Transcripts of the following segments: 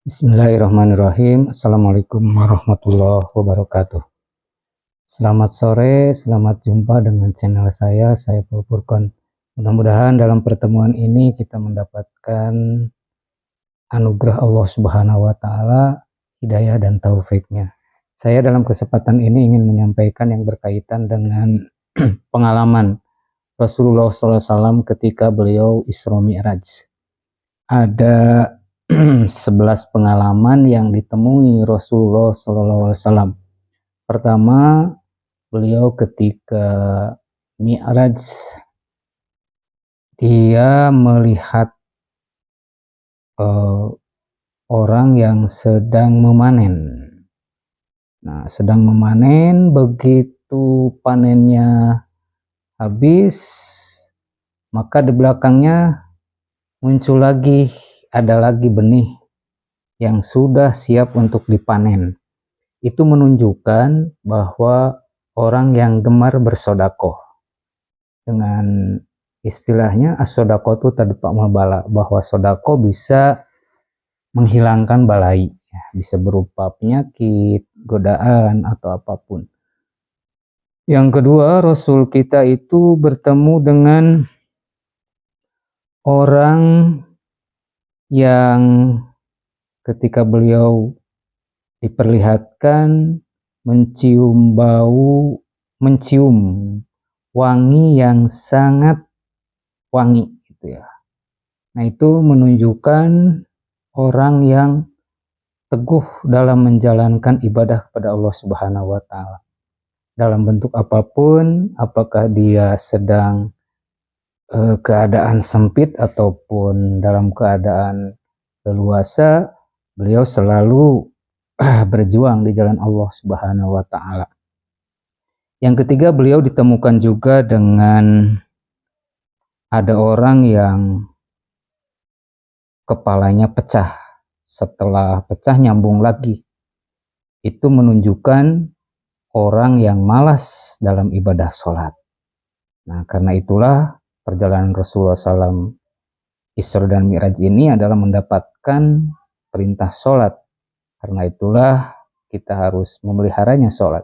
Bismillahirrahmanirrahim. Assalamualaikum warahmatullahi wabarakatuh. Selamat sore, selamat jumpa dengan channel saya Paul Furqon. Mudah-mudahan dalam pertemuan ini kita mendapatkan anugerah Allah Subhanahu wa Ta'ala, hidayah dan taufiknya. Saya dalam kesempatan ini ingin menyampaikan yang berkaitan dengan pengalaman Rasulullah SAW ketika beliau Isra Mi'raj. Ada 11 pengalaman yang ditemui Rasulullah SAW. Pertama, beliau ketika Mi'raj, dia melihat orang yang sedang memanen. Nah, sedang memanen, begitu panennya habis, maka di belakangnya muncul lagi, ada lagi benih yang sudah siap untuk dipanen. Itu menunjukkan bahwa orang yang gemar bersodakoh, dengan istilahnya as-sodakoh itu tadfa' mabala, bahwa sodakoh bisa menghilangkan balai, bisa berupa penyakit, godaan, atau apapun. Yang kedua, Rasul kita itu bertemu dengan orang yang ketika beliau diperlihatkan mencium wangi yang sangat wangi gitu ya. Nah, itu menunjukkan orang yang teguh dalam menjalankan ibadah kepada Allah Subhanahu wa Ta'ala. Dalam bentuk apapun, apakah dia sedang keadaan sempit ataupun dalam keadaan leluasa, beliau selalu berjuang di jalan Allah Subhanahu wa Ta'ala. Yang ketiga, beliau ditemukan juga dengan ada orang yang kepalanya pecah, setelah pecah nyambung lagi. Itu menunjukkan orang yang malas dalam ibadah sholat. Nah, karena itulah perjalanan Rasulullah SAW Isra dan Mi'raj ini adalah mendapatkan perintah sholat. Karena itulah kita harus memeliharanya sholat.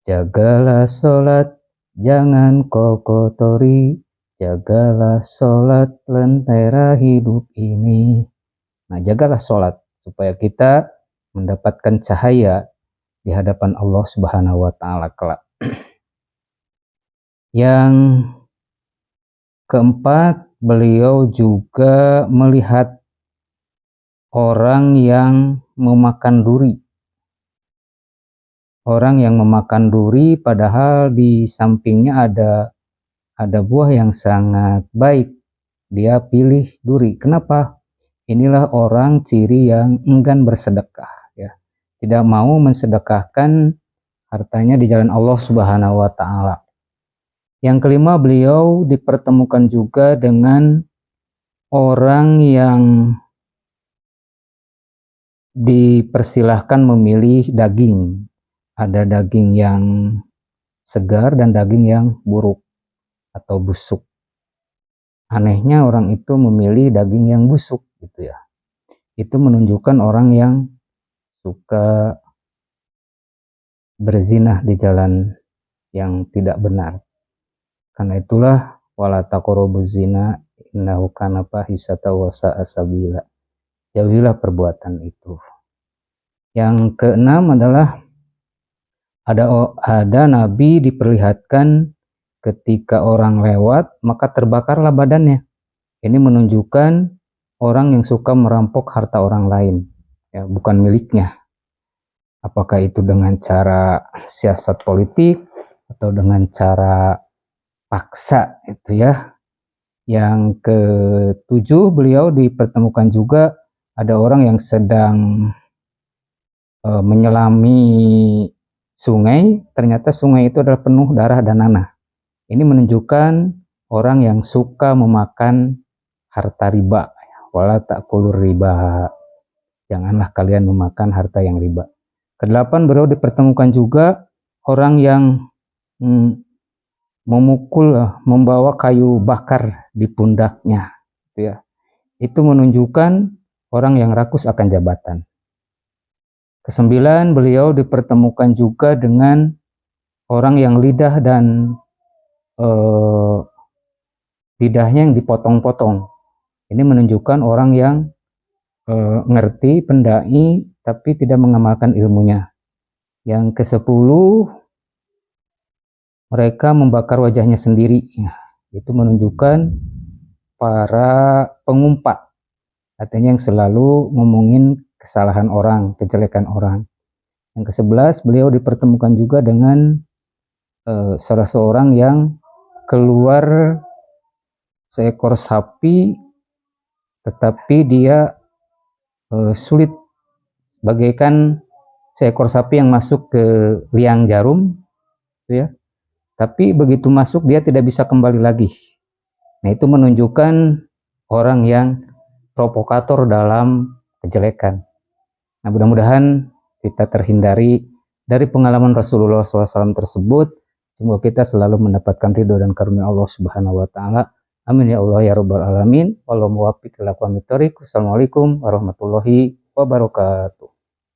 Jagalah sholat, jangan kau kotori. Jagalah sholat, lentera hidup ini. Nah, jagalah sholat supaya kita mendapatkan cahaya di hadapan Allah Subhanahu wa Ta'ala kelak. Yang keempat, beliau juga melihat orang yang memakan duri. Orang yang memakan duri padahal di sampingnya ada buah yang sangat baik. Dia pilih duri. Kenapa? Inilah orang ciri yang enggan bersedekah, ya. Tidak mau mensedekahkan hartanya di jalan Allah Subhanahu wa Ta'ala. Yang kelima, beliau dipertemukan juga dengan orang yang dipersilahkan memilih daging. Ada daging yang segar dan daging yang buruk atau busuk. Anehnya orang itu memilih daging yang busuk gitu ya. Itu menunjukkan orang yang suka berzinah di jalan yang tidak benar. Karena itulah wala taqrabuz zina innahu kana fahisatan wa sa'a sabila. Jauhilah perbuatan itu. Yang keenam adalah ada nabi diperlihatkan ketika orang lewat maka terbakarlah badannya. Ini menunjukkan orang yang suka merampok harta orang lain, ya, bukan miliknya. Apakah itu dengan cara siasat politik atau dengan cara paksa itu ya. Yang ketujuh, beliau dipertemukan juga ada orang yang sedang menyelami sungai, ternyata sungai itu adalah penuh darah dan nanah. Ini menunjukkan orang yang suka memakan harta riba. Wala ta'kulur riba. Janganlah kalian memakan harta yang riba. Kedelapan, beliau dipertemukan juga orang yang membawa kayu bakar di pundaknya, gitu ya. Itu menunjukkan orang yang rakus akan jabatan. Kesembilan, beliau dipertemukan juga dengan orang yang lidah dan lidahnya yang dipotong-potong. Ini menunjukkan orang yang ngerti, pendai, tapi tidak mengamalkan ilmunya. Yang ke-10, mereka membakar wajahnya sendiri. Itu menunjukkan para pengumpat, artinya yang selalu ngomongin kesalahan orang, kejelekan orang. Yang ke-11, beliau dipertemukan juga dengan salah seorang yang keluar seekor sapi, tetapi dia sulit, bagaikan seekor sapi yang masuk ke liang jarum, ya. Tapi begitu masuk dia tidak bisa kembali lagi. Nah, itu menunjukkan orang yang provokator dalam kejelekan. Nah, mudah-mudahan kita terhindari dari pengalaman Rasulullah SAW tersebut. Semoga kita selalu mendapatkan ridho dan karunia Allah Subhanahu wa Ta'ala. Amin ya Allah ya Rabbal Alamin. Wallahu muwaffiq ila aqwamit thoriq. Wassalamualaikum warahmatullahi wabarakatuh.